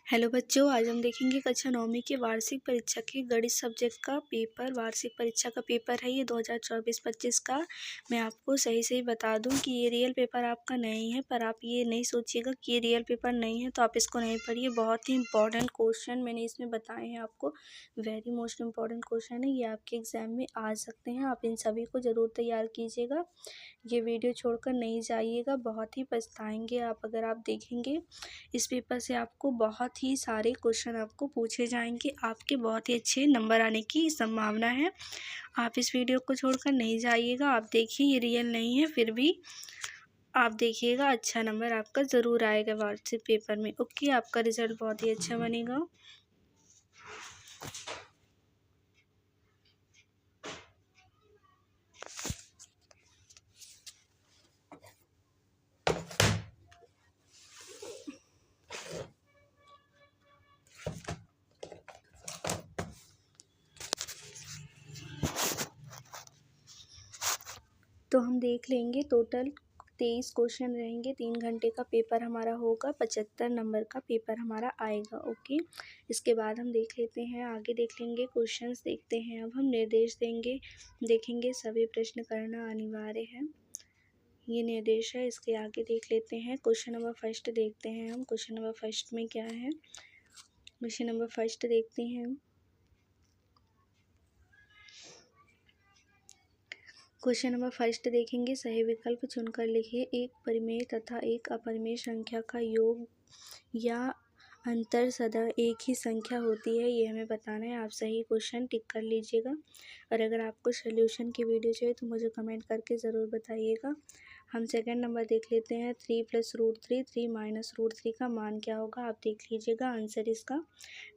Hello बच्चों, आज हम देखेंगे कक्षा 9वीं की वार्षिक परीक्षा के गणित सब्जेक्ट का पेपर। वार्षिक परीक्षा का पेपर है ये 2024-25 का। मैं आपको सही बता दूं कि ये रियल पेपर आपका नहीं है, पर आप ये नहीं सोचिएगा कि ये रियल पेपर नहीं है तो आप इसको नहीं पढ़िए। बहुत ही इंपॉर्टेंट क्वेश्चन मैंने इसमें बताए हैं आपको। वेरी मोस्ट इम्पॉर्टेंट क्वेश्चन है, ये आपके एग्जाम में आ सकते हैं। आप इन सभी को ज़रूर तैयार कीजिएगा। ये वीडियो छोड़कर नहीं जाइएगा, बहुत ही पछताएंगे आप अगर आप देखेंगे। इस पेपर से आपको बहुत ही सारे क्वेश्चन आपको पूछे जाएंगे, आपके बहुत ही अच्छे नंबर आने की संभावना है। आप इस वीडियो को छोड़कर नहीं जाइएगा। आप देखिए, ये रियल नहीं है, फिर भी आप देखिएगा, अच्छा नंबर आपका ज़रूर आएगा वार्षिक पेपर में। ओके, आपका रिजल्ट बहुत ही अच्छा बनेगा। तो हम देख लेंगे, टोटल 23 क्वेश्चन रहेंगे। 3 घंटे का पेपर हमारा होगा, 75 नंबर का पेपर हमारा आएगा। ओके, इसके बाद हम देख लेते हैं, आगे देख लेंगे, क्वेश्चंस देखते हैं। अब हम निर्देश देखेंगे सभी प्रश्न करना अनिवार्य है, ये निर्देश है। इसके आगे देख लेते हैं, क्वेश्चन नंबर फर्स्ट देखते हैं हम। क्वेश्चन नंबर फर्स्ट में क्या है, क्वेश्चन नंबर फर्स्ट देखते हैं। क्वेश्चन नंबर फर्स्ट देखेंगे, सही विकल्प चुनकर लिखिए। एक परिमेय तथा एक अपरिमेय संख्या का योग या अंतर सदा एक ही संख्या होती है, ये हमें बताना है। आप सही क्वेश्चन टिक कर लीजिएगा। और अगर आपको सोल्यूशन की वीडियो चाहिए तो मुझे कमेंट करके ज़रूर बताइएगा। हम सेकंड नंबर देख लेते हैं, 3 + √3 3 - √3 का मान क्या होगा, आप देख लीजिएगा आंसर इसका।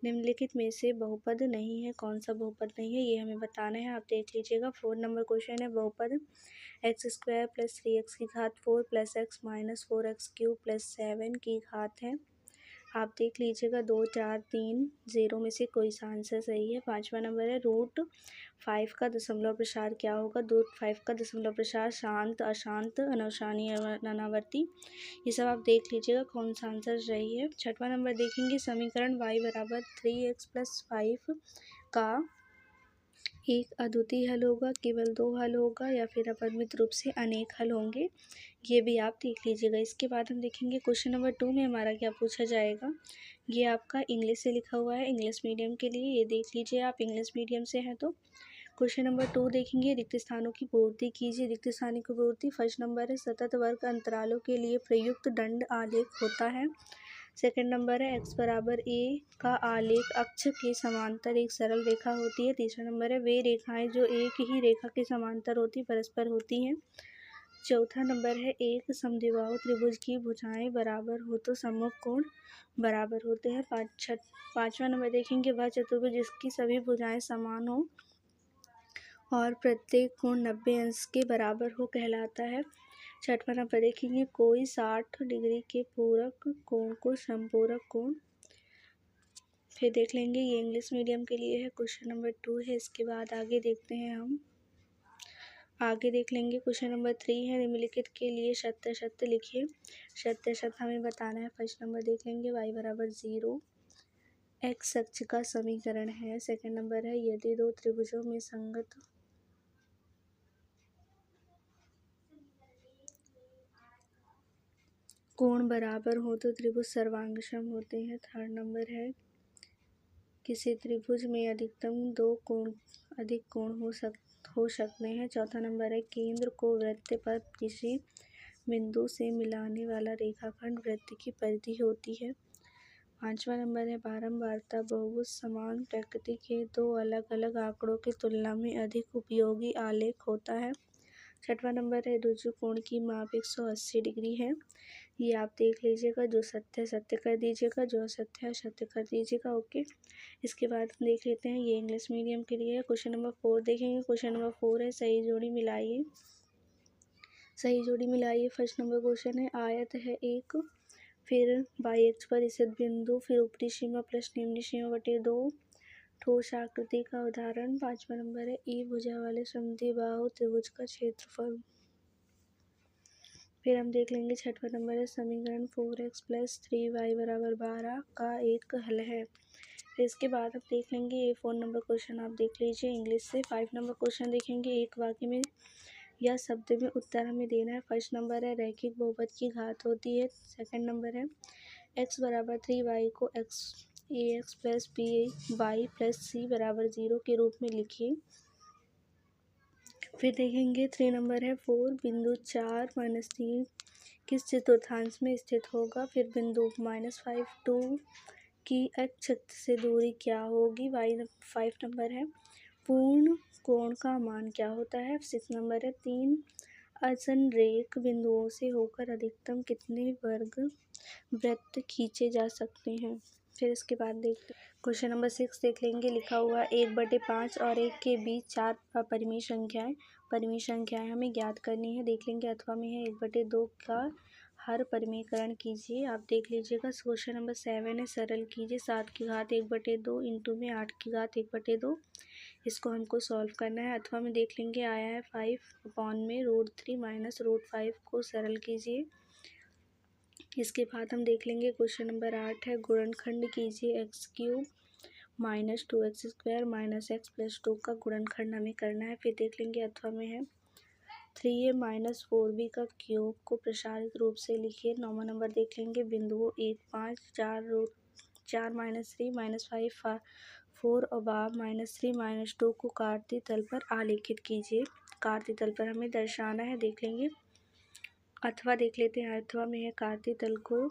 निम्नलिखित में से बहुपद नहीं है, कौन सा बहुपद नहीं है ये हमें बताना है, आप देख लीजिएगा। 4 नंबर क्वेश्चन है, बहुपद x² + 3x की घात 4 + x - 4x³ + 7 की घात है। आप देख लीजिएगा, 2 4 3 0 में से कोई सा आंसर सही है। 5वां नंबर है, √5 का दशमलव प्रसार क्या होगा। √5 का दशमलव प्रसार शांत, अशांत, अनवसानी, अनावर्ती, ये सब आप देख लीजिएगा कौन सा आंसर सही है। 6वां नंबर देखेंगे, समीकरण y = 3x + 5 का एक अद्वितीय हल होगा, केवल 2 हल होगा, या फिर अपरिमित रूप से अनेक हल होंगे, ये भी आप देख लीजिएगा। इसके बाद हम देखेंगे क्वेश्चन नंबर 2 में हमारा क्या पूछा जाएगा। ये आपका इंग्लिश से लिखा हुआ है, इंग्लिश मीडियम के लिए, ये देख लीजिए। आप इंग्लिश मीडियम से हैं तो क्वेश्चन नंबर 2 देखेंगे, रिक्त स्थानों की पूर्ति कीजिए। रिक्त स्थानों की पूर्ति, फर्स्ट नंबर है, सतत वर्ग अंतरालों के लिए प्रयुक्त दंड आलेख होता है। सेकंड नंबर है, x = a का आलेख अक्ष के समांतर एक सरल रेखा होती है। तीसरा नंबर है, वे रेखाएं जो एक ही रेखा के समांतर होती परस्पर होती हैं। चौथा नंबर है, एक समद्विबाहु त्रिभुज की भुजाएं बराबर हो तो सम्मुख कोण बराबर होते हैं। पाँचवा नंबर देखेंगे, वह चतुर्भुज जिसकी सभी भुजाएं समान हो और प्रत्येक कोण 90 अंश के बराबर हो कहलाता है। छठवां नंबर देखेंगे, कोई 60 डिग्री के पूरक कोण को समपूरक कोण। फिर देख लेंगे, ये इंग्लिश मीडियम के लिए है, क्वेश्चन नंबर 2 है। इसके बाद आगे देखते हैं हम, आगे देख लेंगे, क्वेश्चन नंबर 3 है, निम्नलिखित के लिए सत्य सत्य लिखिए। सत्य सत्य हमें बताना है। फर्स्ट नंबर देख लेंगे, y = 0 x अक्ष का समीकरण है। सेकंड नंबर है, यदि दो त्रिभुजों में संगत कोण बराबर हो तो त्रिभुज सर्वांगसम होते हैं। थर्ड नंबर है, किसी त्रिभुज में अधिक कोण हो सकते हैं। चौथा नंबर है, केंद्र को वृत्त पर किसी बिंदु से मिलाने वाला रेखाखंड वृत्त की परिधि होती है। पांचवा नंबर है, बारंबारता बहुभुज समान प्रकृति के दो अलग अलग आंकड़ों की तुलना में अधिक उपयोगी आलेख होता है। छठवां नंबर है, रुजु कोण की माप 180 डिग्री है। ये आप देख लीजिएगा, जो सत्य सत्य कर दीजिएगा, जो असत्य है असत्य कर दीजिएगा। ओके, इसके बाद देख लेते हैं, ये इंग्लिश मीडियम के लिए है। क्वेश्चन नंबर 4 देखेंगे। क्वेश्चन नंबर 4 है, सही जोड़ी मिलाइए। सही जोड़ी मिलाइए। फर्स्ट नंबर क्वेश्चन है, आयत है एक, फिर बाई अक्ष पर स्थित बिंदु, फिर ऊपरी सीमा प्लस निम्न सीमा बटे 2, ठोस आकृति का उदाहरण। पांचवा नंबर है, ई भुजा वाले समद्विबाहु त्रिभुज का क्षेत्रफल। फिर हम देख लेंगे छठवां नंबर है समीकरण 4x + 3y = 12 का एक हल है। फिर इसके बाद हम देख लेंगे ये 4 नंबर क्वेश्चन आप देख लीजिए इंग्लिश से। 5 नंबर क्वेश्चन देखेंगे एक वाक्य में या शब्द में उत्तर हमें देना है। फर्स्ट नंबर है रैखिक बहुपद की घात होती है। सेकंड नंबर है x = 3y को ax + by + c = 0 के रूप में लिखिए। फिर देखेंगे 3 नंबर है 4 बिंदु 4 - 3 किस चतुर्थांश में स्थित होगा। फिर बिंदु -5 2 की अक्ष से दूरी क्या होगी। 5 नंबर है पूर्ण कोण का मान क्या होता है। 6 नंबर है 3 असंरेख बिंदुओं से होकर अधिकतम कितने वर्ग वृत्त खींचे जा सकते हैं। फिर इसके बाद देखते क्वेश्चन नंबर 6 देख लेंगे। लिखा हुआ 1/5 और 1 के बीच 4 अपरिमेय संख्याएं हमें ज्ञात करनी है। देख लेंगे अथवा में है 1/2 का हर परिमेयकरण कीजिए। आप देख लीजिएगा क्वेश्चन नंबर 7 है सरल कीजिए। 7 की घात 1/2 इंटू में 8 की घात 1/2 इसको हमको सॉल्व करना है। अथवा में देख लेंगे आया है 5/√3 - √5 को सरल कीजिए। इसके बाद हम देख लेंगे क्वेश्चन नंबर 8 है गुणनखंड कीजिए। x³ - 2x² - x + 2 का गुणनखंड हमें करना है। फिर देख लेंगे अथवा में है 3a - 4b का क्यूब को प्रसारित रूप से लिखिए। 9वां नंबर देख लेंगे बिंदुओं 1 5 4 -3 -5 4 और 3 - 2 को काटती तल पर आलेखित कीजिए। काटती तल पर हमें दर्शाना है। देख लेंगे अथवा देख लेते हैं। अथवा में है काटती तल को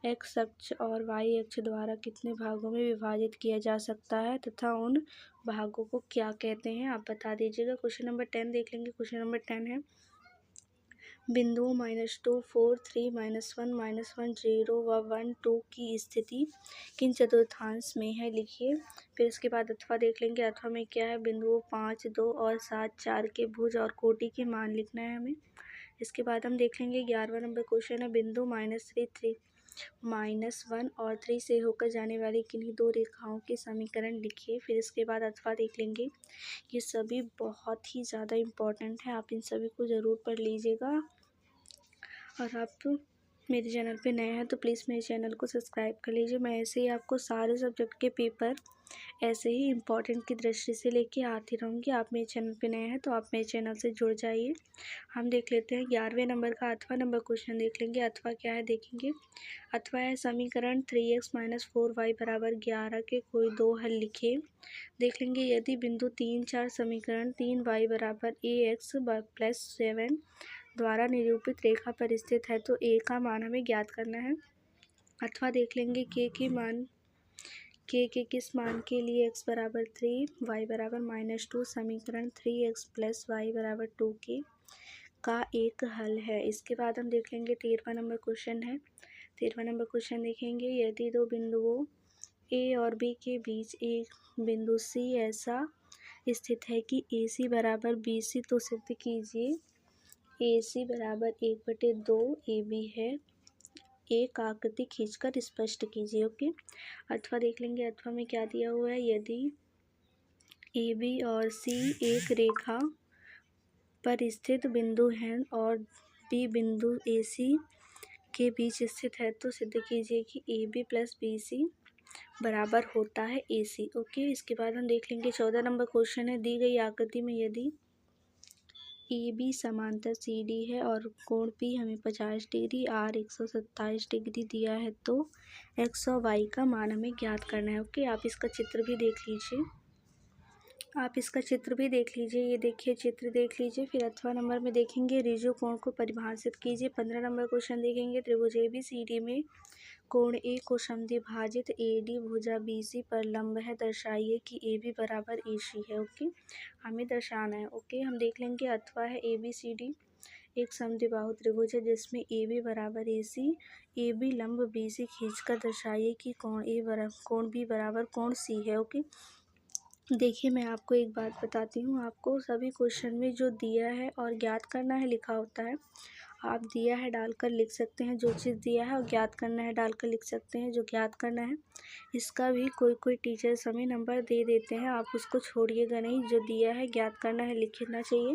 x अक्ष और y अक्ष द्वारा कितने भागों में विभाजित किया जा सकता है तथा उन भागों को क्या कहते हैं आप बता दीजिएगा। क्वेश्चन नंबर 10 देख लेंगे। क्वेश्चन नंबर 10 है बिंदुओं -2 4 3 -1 -1 0 व 1 2 की स्थिति किन चतुर्थांश में है लिखिए। फिर इसके बाद अथवा देख लेंगे। अथवा में क्या है बिंदुओं 5 2 और 7 4 के भुज और कोटि के मान लिखना है हमें। इसके बाद हम देख लेंगे 11वां नंबर क्वेश्चन है बिंदु -3 -1 और 3 से होकर जाने वाली किन्हीं दो रेखाओं के समीकरण लिखिए। फिर इसके बाद अथवा देख लेंगे। ये सभी बहुत ही ज़्यादा इम्पोर्टेंट है, आप इन सभी को ज़रूर पढ़ लीजिएगा। और आप मेरे चैनल पे नए हैं तो प्लीज़ मेरे चैनल को सब्सक्राइब कर लीजिए। मैं ऐसे ही आपको सारे सब्जेक्ट के पेपर ऐसे ही इम्पोर्टेंट की दृष्टि से लेके आती रहूँगी। आप मेरे चैनल पे नए हैं तो आप मेरे चैनल से जुड़ जाइए। हम देख लेते हैं 11वें नंबर का अथवा नंबर क्वेश्चन देख लेंगे। अथवा क्या है देखेंगे। अथवा है समीकरण 3x - 4y = 11 के कोई दो हल लिखिए। देख लेंगे यदि बिंदु 3 4 समीकरण 3y = ax + 7 द्वारा निरूपित रेखा पर स्थित है तो a का मान हमें ज्ञात करना है। अथवा देख लेंगे k के किस मान के लिए x = 3 y = -2 समीकरण 3x + y = 2 के का एक हल है। इसके बाद हम देख लेंगे 13वां नंबर क्वेश्चन है। 13वां नंबर क्वेश्चन देखेंगे यदि दो बिंदुओं a और b के बीच एक बिंदु c ऐसा स्थित है कि AC = BC तो सिद्ध कीजिए। AC = 1/2 AB है। एक आकृति खींचकर स्पष्ट कीजिए। ओके अथवा देख लेंगे। अथवा में क्या दिया हुआ है यदि AB और C एक रेखा पर स्थित बिंदु हैं और B बिंदु AC के बीच स्थित है तो सिद्ध कीजिए कि AB + BC बराबर होता है AC। ओके इसके बाद हम देख लेंगे 14 नंबर क्वेश्चन है दी गई आकृति में यदि AB समांतर CD है और कोण P हमें 50 डिग्री R 127 डिग्री दिया है तो x और y का मान हमें ज्ञात करना है। ओके आप इसका चित्र भी देख लीजिए। ये देखिए चित्र देख लीजिए। फिर अथवा नंबर में देखेंगे ऋजु कोण को परिभाषित कीजिए। 15 नंबर क्वेश्चन देखेंगे त्रिभुज ABCD में कोण A को समद्विभाजित AD भुजा BC पर लंब है दर्शाइए कि AB = AC है। ओके हमें दर्शाना है। ओके हम देख लेंगे अथवा है ABCD एक समद्विबाहु त्रिभुज है जिसमें AB = AC AB लंब BC खींचकर दर्शाइए कि कोण B = कोण C है। ओके देखिए मैं आपको एक बात बताती हूँ। आपको सभी क्वेश्चन में जो दिया है और ज्ञात करना है लिखा होता है आप दिया है डालकर लिख सकते हैं, जो चीज़ दिया है और ज्ञात करना है डालकर लिख सकते हैं, जो ज्ञात करना है। इसका भी कोई टीचर्स हमें नंबर दे देते हैं, आप उसको छोड़िएगा नहीं, जो दिया है ज्ञात करना है लिखना चाहिए,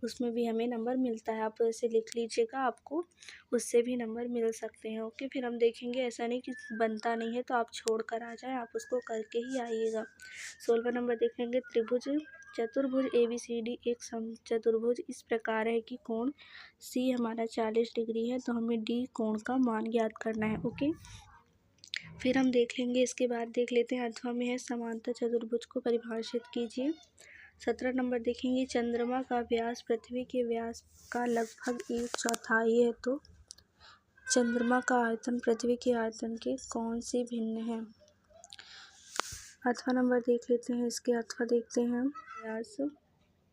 उसमें भी हमें नंबर मिलता है। आप ऐसे लिख लीजिएगा, आपको उससे भी नंबर मिल सकते हैं। ओके, फिर हम देखेंगे, ऐसा नहीं कि बनता नहीं है तो आप छोड़ कर आ जाएं, आप उसको करके ही आइएगा। 16वां नंबर देख लेंगे, त्रिभुज चतुर्भुज ABCD एक समचतुर्भुज इस प्रकार है कि कोण C हमारा 40 डिग्री है, तो हमें D कोण का मान ज्ञात करना है। ओके, फिर हम देख लेंगे, इसके बाद देख लेते हैं अथवा में है समांतर चतुर्भुज को परिभाषित कीजिए। 17 नंबर देखेंगे, चंद्रमा का व्यास पृथ्वी के व्यास का लगभग 1/4 है, तो चंद्रमा का आयतन पृथ्वी के आयतन के कौन से भिन्न है। अथवा नंबर देख लेते हैं, इसके अथवा देखते हैं व्यास।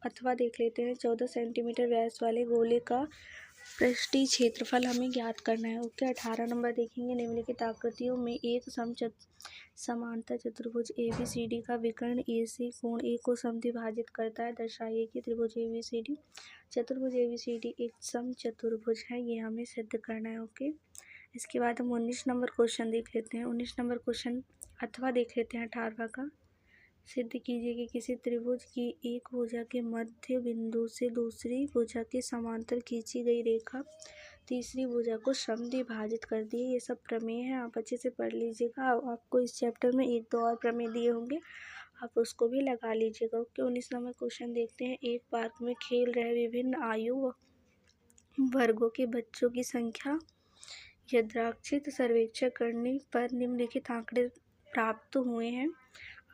अथवा देख लेते हैं, 14 सेंटीमीटर व्यास वाले गोले का पृष्ठीय क्षेत्रफल हमें ज्ञात करना है। ओके, 18 नंबर देखेंगे, निम्नलिखित आकृतियों में एक समांतर चतुर्भुज ABCD का विकर्ण AC कोण A को समद्विभाजित करता है, दर्शाइए कि त्रिभुज ABCD चतुर्भुज ABCD एक समचतुर्भुज है, ये हमें सिद्ध करना है। ओके, इसके बाद हम 19 नंबर क्वेश्चन देख लेते हैं। 19 नंबर क्वेश्चन अथवा देख लेते हैं 18वां का। सिद्ध कीजिए कि किसी त्रिभुज की एक भुजा के मध्य बिंदु से दूसरी भुजा के समांतर खींची गई रेखा तीसरी भुजा को समद्विभाजित करती है। ये सब प्रमेय है, आप अच्छे से पढ़ लीजिएगा। आपको इस चैप्टर में 1-2 और प्रमेय दिए होंगे, आप उसको भी लगा लीजिएगा। ओके, 19 नंबर क्वेश्चन देखते हैं। एक पार्क में खेल रहे विभिन्न आयु वर्गों के बच्चों की संख्या यादृच्छिक सर्वेक्षण करने पर निम्नलिखित आंकड़े प्राप्त हुए हैं।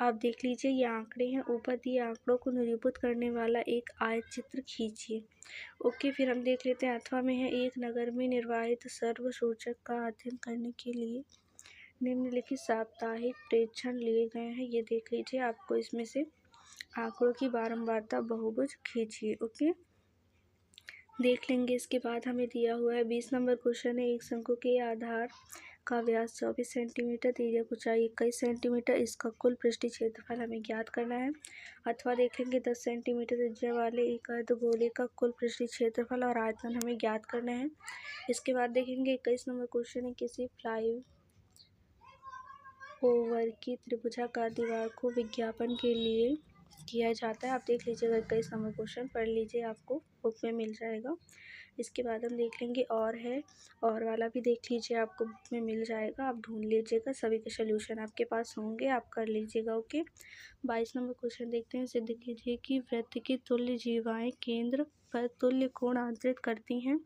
आप देख लीजिए, ये आंकड़े हैं, ऊपर दिए आंकड़ों को निरूपित करने वाला एक आयत चित्र खींचिए। ओके, फिर हम देख लेते हैं अथवा में है, एक नगर में निर्वाहित सर्व सूचक का अध्ययन करने के लिए निम्नलिखित साप्ताहिक प्रेक्षण लिए गए हैं। ये देख लीजिए, आपको इसमें से आंकड़ों की बारंबारता बहुभुज खींचिए। ओके, देख लेंगे। इसके बाद हमें दिया हुआ है 20 नंबर क्वेश्चन है, एक शंकु के आधार का व्यास 24 सेंटीमीटर, तिर्यक ऊंचाई 21 सेंटीमीटर, इसका कुल पृष्ठीय क्षेत्रफल हमें ज्ञात करना है। अथवा देखेंगे 10 सेंटीमीटर त्रिज्या वाले एक अर्धगोले का कुल पृष्ठीय क्षेत्रफल और आयतन हमें ज्ञात करना है। इसके बाद देखेंगे 21 नंबर क्वेश्चन है, किसी फ्लाई ओवर की त्रिभुजाकार दीवार को विज्ञापन के लिए किया जाता है। आप देख लीजिएगा, 21 नंबर क्वेश्चन पढ़ लीजिए, आपको बुक में मिल जाएगा। इसके बाद हम देख लेंगे और है, और वाला भी देख लीजिए, आपको बुक में मिल जाएगा, आप ढूंढ लीजिएगा, सभी के सोल्यूशन आपके पास होंगे, आप कर लीजिएगा। ओके, 22 नंबर क्वेश्चन देखते हैं। सिद्ध कीजिए कि वृत्त की तुल्य जीवाएं केंद्र पर तुल्य कोण आंतरित करती हैं।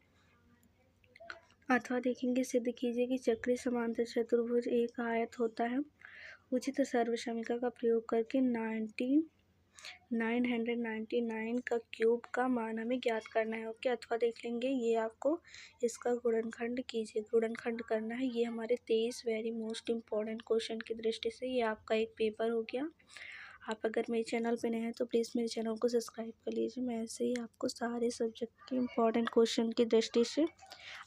अथवा देखेंगे, सिद्ध कीजिए कि चक्रीय समांतर चतुर्भुज एक आयत होता है। उचित सर्वसमीकरण का प्रयोग करके 999 का क्यूब का मान हमें ज्ञात करना है। ओके, अथवा देख लेंगे, ये आपको इसका गुणनखंड कीजिए, गुणनखंड करना है। ये हमारे 23 वेरी मोस्ट इम्पॉर्टेंट क्वेश्चन की दृष्टि से ये आपका एक पेपर हो गया। आप अगर मेरे चैनल पे नए हैं तो प्लीज़ मेरे चैनल को सब्सक्राइब कर लीजिए। मैं ऐसे ही आपको सारे सब्जेक्ट के इम्पॉर्टेंट क्वेश्चन की दृष्टि से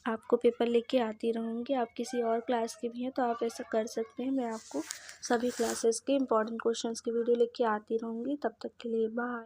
आपको पेपर लेके आती रहूँगी। आप किसी और क्लास के भी हैं तो आप ऐसा कर सकते हैं, मैं आपको सभी क्लासेस के इम्पॉर्टेंट क्वेश्चंस की वीडियो लेके आती रहूँगी। तब तक के लिए बाय।